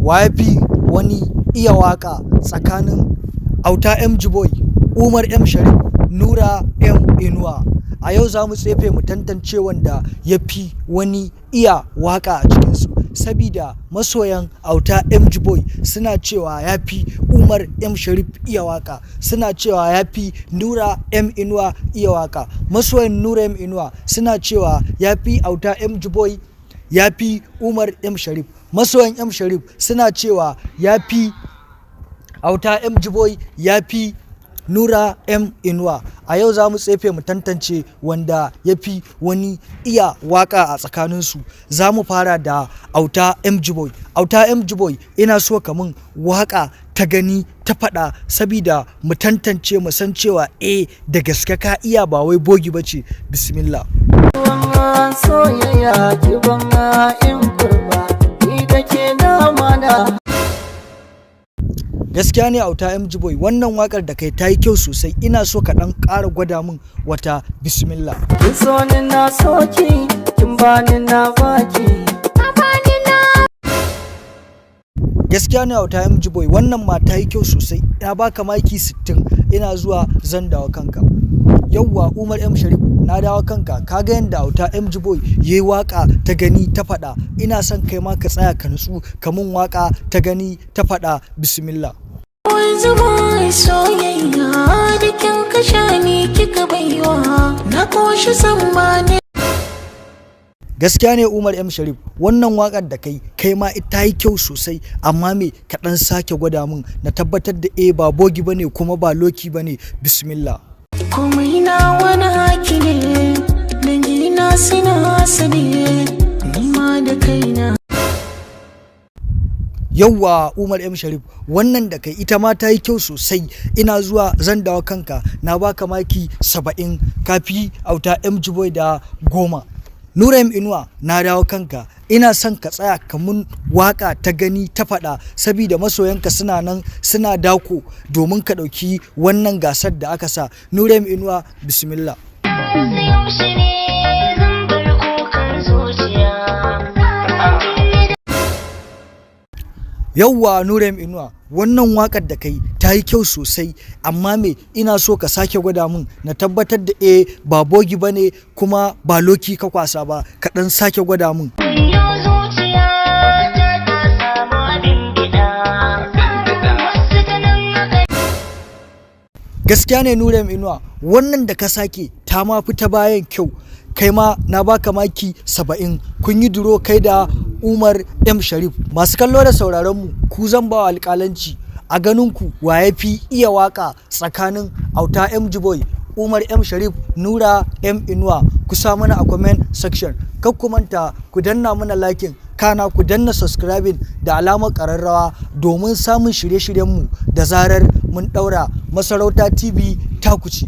wa ya fi wani iya waka tsakanin Auta MG Boy, Umar M Sharif, Nura M Inuwa? A yau za mu tsefe mu tantance wanda ya fi wani iya waka a cikinsu, sabida masoyan Auta MG Boy suna cewa ya fi Umar M Sharif iya waka, suna cewa ya fi Nura M Inuwa iya waka. Masoyan Nura M Inuwa suna cewa ya fi Auta MG Boy, ya fi Umar M Sharif. Masoyan M Sharif suna cewa ya fi Auta MG Boy, ya fi Nura M Inuwa. A yau za mu tsefe mu tantance wanda ya fi wani iya waka a tsakaninsu. Za mu fara da Auta MG Boy. Auta MG Boy, ina so ka min waka ta gani ta faɗa, sabida mu tantance mu san cewa da gaske ka iya, ba wai bogi bace. Bismillah. Soyayya ki banga in kurba ni da ke na mana. Gaskiya ne Auta MG Boy, wannan wakar da kai ta yi kyau sosai. Ina so ka ɗan ƙara gwada min wata. Bismillah. Kin so ni na soki, kin bani na baki. Gaskiya ne Auta MG Boy, wannan ma ta yi kyau sosai. Na baka maki 60. Ina zuwa zan dawo kanka. Yauwa Umar M Sharif, na dawo kanka. Kaga yanda Auta MG Boy yayi waka ta gani ta faɗa. Ina son kai ma ka tsaya ka nutsu ka mun waka ta gani ta faɗa. Bismillah. Zuma soyayya da kin kasha ni kika baiwa na koshi sambani. Gaskiya ne Umar M Sharif, wannan wakar da kai ma ita yi kyau sosai, amma me ka dan sake gwada min na tabbatar da ba bogi bane kuma ba loki bane. Bismillah. Komai na wani haki ne, dangina suna hasade, nima da kaina. Yauwa Umar M Sharif, wannan da kai ita ma ta yi kyau sosai. Ina zuwa zan dawo kanka. Na baka maki 70, kafi Auta MG Boy da 10. Nura M Inuwa, na dawo kanka. Ina son ka tsaya ka mun waka ta gani ta faɗa, sabida masoyanka suna nan suna dako domin ka ɗauki wannan gasar da aka sa. Nura M Inuwa, bismillah. Yauwa Nura M Inuwa, wannan wakar da kai ta yi kyau sosai, amma me ina so ka sake gwada min na tabbatar da ba bogi bane kuma ba loki ka kwasa ba. Ka dan sake gwada min. Gaskiya ne Nura M Inuwa, wannan da ka sake ta ma fi ta bayan kyau. Kai ma na baka maki 70. Kun yi duro kai da Umar M Sharif. Masu kallo da sauraron mu, ku zan ba alƙalanci. A ganin ku wa ya fi iya waka tsakanin Auta MG Boy, Umar M Sharif, Nura M Inuwa? Ku sa mana a comment section. Kar ku manta ku danna mana liking, kana ku danna subscribing da alamar ƙararrawa domin samun shirye-shiryenmu da zarar mun ɗaura. Masarauta TV ta ku ci.